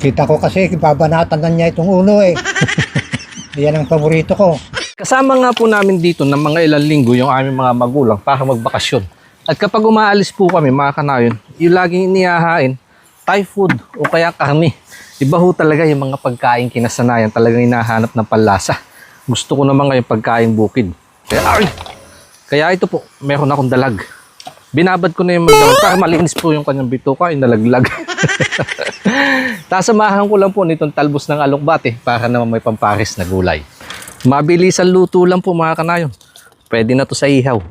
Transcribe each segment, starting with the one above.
Kita ko kasi babanatan na niya itong ulo eh. Yan ang paborito ko. Kasama nga po namin dito ng mga ilang linggo yung aming mga magulang para magbakasyon. At kapag umaalis po kami mga kanayon, yung laging inihahain, Thai food o kaya karne. Iba ho talaga yung mga pagkain kinasanayan, talagang hinahanap ng panlasa. Gusto ko naman ngayon pagkain bukid. Kaya ito po, meron akong dalag. Binabad ko na yung magdalag para malinis po yung kanyang bituka, inalaglag. Tasamahan ko lang po nitong talbos ng alokbate para naman may pampares na gulay. Mabilis ang luto lang po mga kanayon. Pwede na to sa ihaw.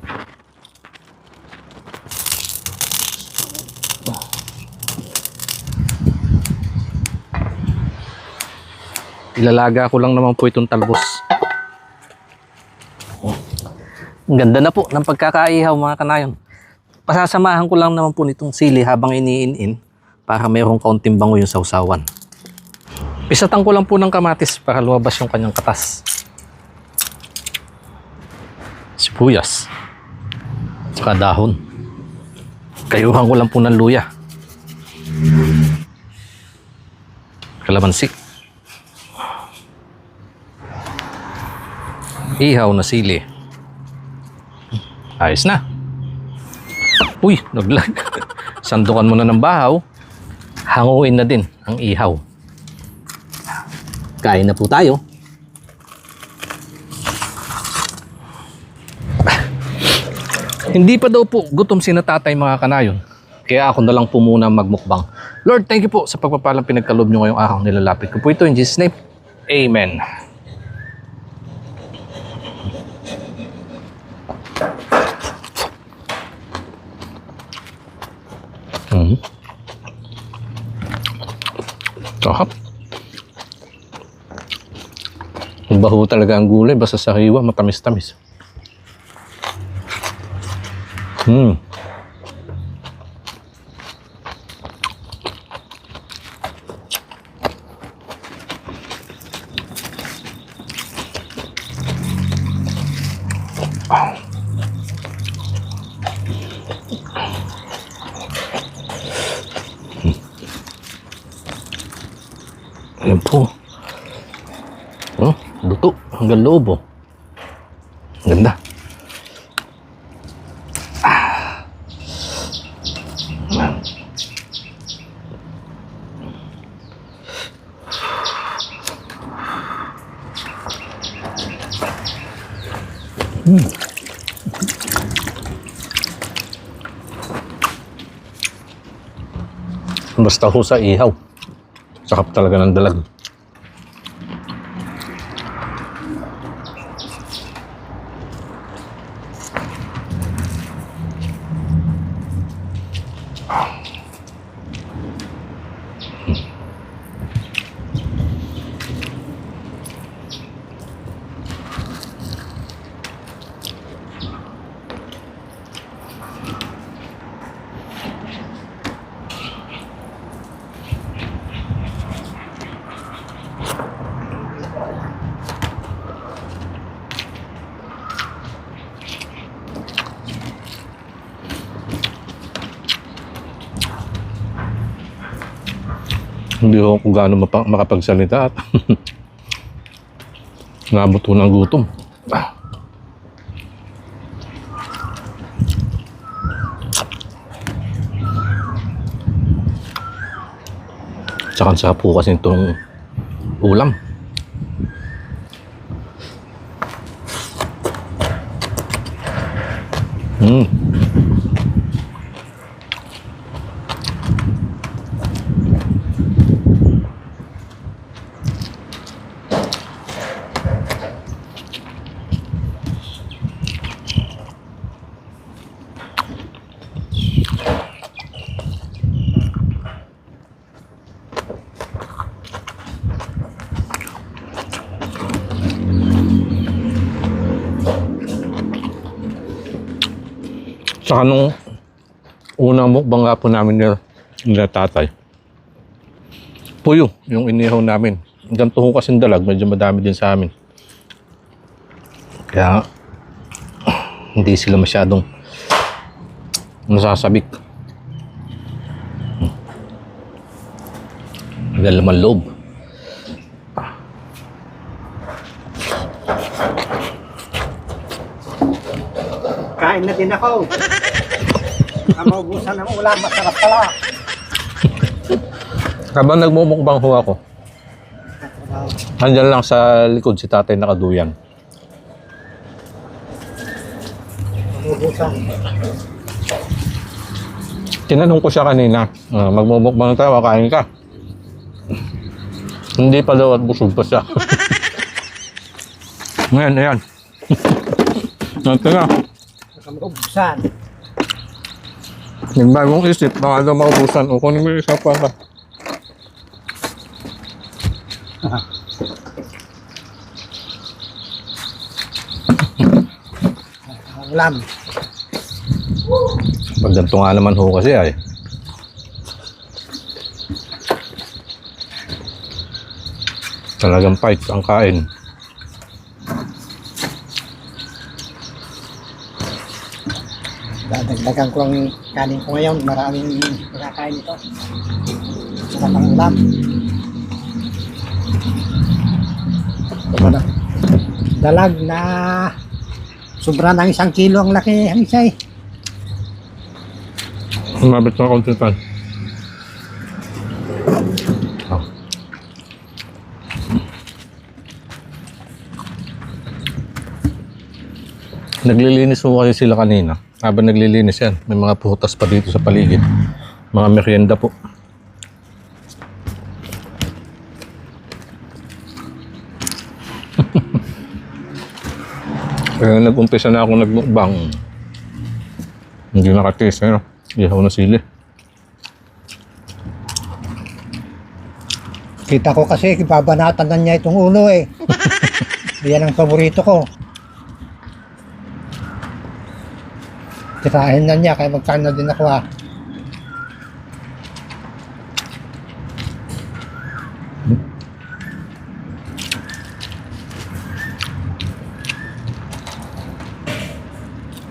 Ilalaga ko lang naman po itong talbos. Ang ganda na po ng pagkakaihaw mga kanayon. Pasasamahan ko lang naman po nitong sili habang iniin-in para mayroong kaunting bango yung sausawan. Pisatan ko lang po ng kamatis para lumabas yung kanyang katas. Sibuyas. Saka dahon. Kayuhan ko lang po ng luya. Kalamansi. Ihaw na sili. Ayos na. Uy, naglag. Sandukan mo na ng bahaw. Hanguin na din ang ihaw. Kain na po tayo. Hindi pa daw po gutom si natatay mga kanayon. Kaya ako na lang po muna magmukbang. Lord, thank you po sa pagpapalang pinagkaloob nyo ngayong araw. Nilalapit ko po ito in Jesus' name. Amen. Sarap. Baho talaga ang gulay, basta sa hiwa, matamis-tamis. Ayan po. Oh, luto. Hanggang loob oh. Ganda. Basta ho sa ihaw. Sakap talaga ng dalag. Hindi ako kung gaano makapagsalita at nabuto ng gutom. Tsaka sa po kasi itong ulam. Saka nung unang mukbang nga po namin nila tatay, puyo yung inihaw namin. Ganito ho kasing dalag, medyo madami din sa amin. Kaya hindi sila masyadong nasasabik. May laman loob. Kain na din ako. Maubusan ng ulam, masarap pala. Habang nagmumukbang ho ako, andyan lang sa likod si tatay nakaduyan. Maubusan. Tinanong ko siya kanina, magmumukbang tayo, kain ka. Hindi pa daw at busog pa siya. Ngayon, ayan. Ito na. Maubusan. Nagbagong isip, baka daw maubusan. O kunin mo yung isa pa ka. Ulam. Pag ganito nga naman ho kasi ay. Talagang fight ang kain. Dadagdagan ko ang kanin ko ngayon. Maraming makakain ito. Sarap ang ulam. Dalag na sobra ng 1 kilo ang laki ang isa eh. Umabit na konti pa. Oh. Naglilinis po kasi sila kanina. Habang naglilinis yan, may mga putas pa dito sa paligid. Mga merienda po. Kaya nag-umpisa na ako nagmukbang. Hindi nakatiis, ano? Ihaw na sili. Kita ko kasi babanatan na niya itong ulo eh. Yan ang paborito ko. Tirahin na niya kaya magkain na din ako ah.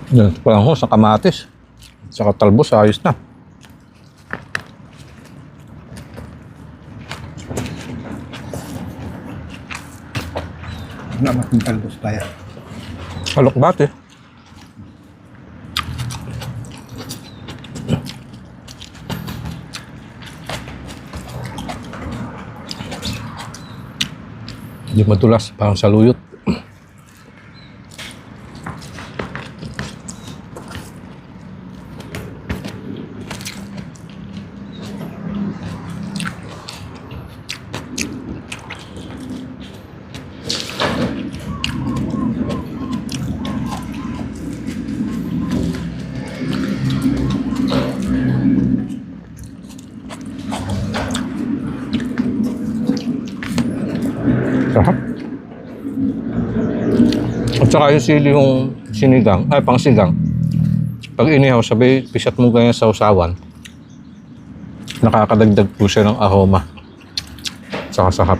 Yan, parang ho, sa kamatis. Sa talbos, ayos na. Wala makong talbos pa yan. Alokbate. Hindi madulas, parang saluyot. Sarap. At saka yung sili yung sinigang, ay pangsigang. Pag inihaw, sabi, pisat mo ganyan sa usawan. Nakakadagdag po siya ng aroma. Saka sarap.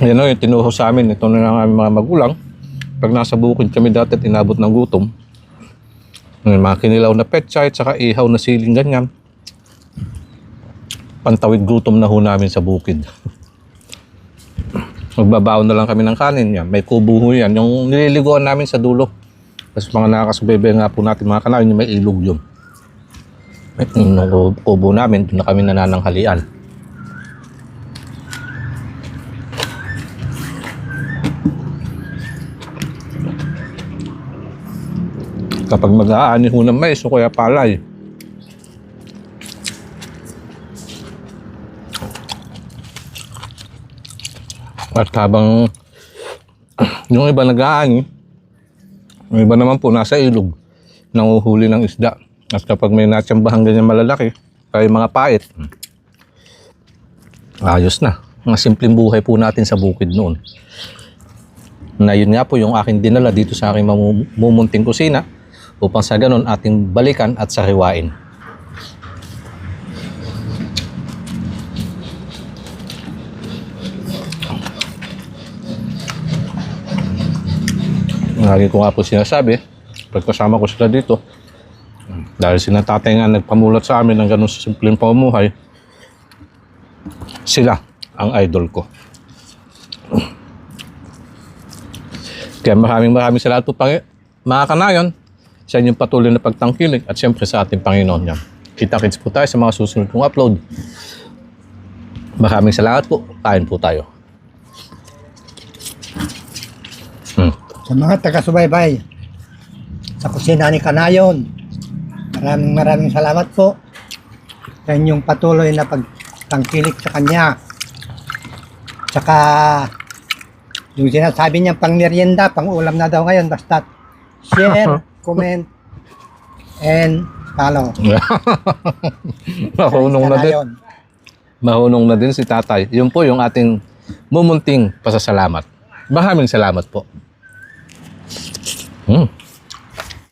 Yan o, yung tinuho sa amin. Ito na lang aming mga magulang. Pag nasa bukid kami dati at inabot ng gutom, yung mga kinilaw na pechay, saka ihaw na siling ganyan. Pantawid gutom na ho namin sa bukid. Magbabaon na lang kami ng kanin yan. May kubo ho yan. Yung nililiguan namin sa dulo. Kasi mga nakakasubaybay nga po natin mga kanayon, may ilog yun. Yung kubo namin, doon na kami nanananghalian. Kapag mag-aani ho ng mais o kaya palay, at habang yung iba nag-aani, yung iba naman po nasa ilog, nanguhuli ng isda. At kapag may natsambahan ganyan malalaki, kaya mga pait, ayos na. Mga simpleng buhay po natin sa bukid noon. Na yun nga po yung aking dinala dito sa aking mamumunting kusina upang sa ganon ating balikan at sariwain. Lagi ko nga po sinasabi, pagkasama ko sila dito, dahil sila tatay nga nagpamulat sa amin ng ganun simpleng pamumuhay, Sila ang idol ko. Kaya maraming salamat po mga kanayon sa inyong patuloy na pagtangkilik at siyempre sa ating Panginoon niya. Kita-kits po tayo sa mga susunod kong upload. Maraming salamat po. Kain po tayo. Sa mga taga-subaybay sa kusina ni Kanayon, maraming salamat po sa inyong patuloy na pagtangkilik sa kanya. Tsaka yung sinasabi niya pang merienda, pang ulam na daw ngayon, basta share, comment, and follow. Mahunong na din. Kanayon. Mahunong na din si tatay. Yun po yung ating mumunting pasasalamat. Maraming salamat po.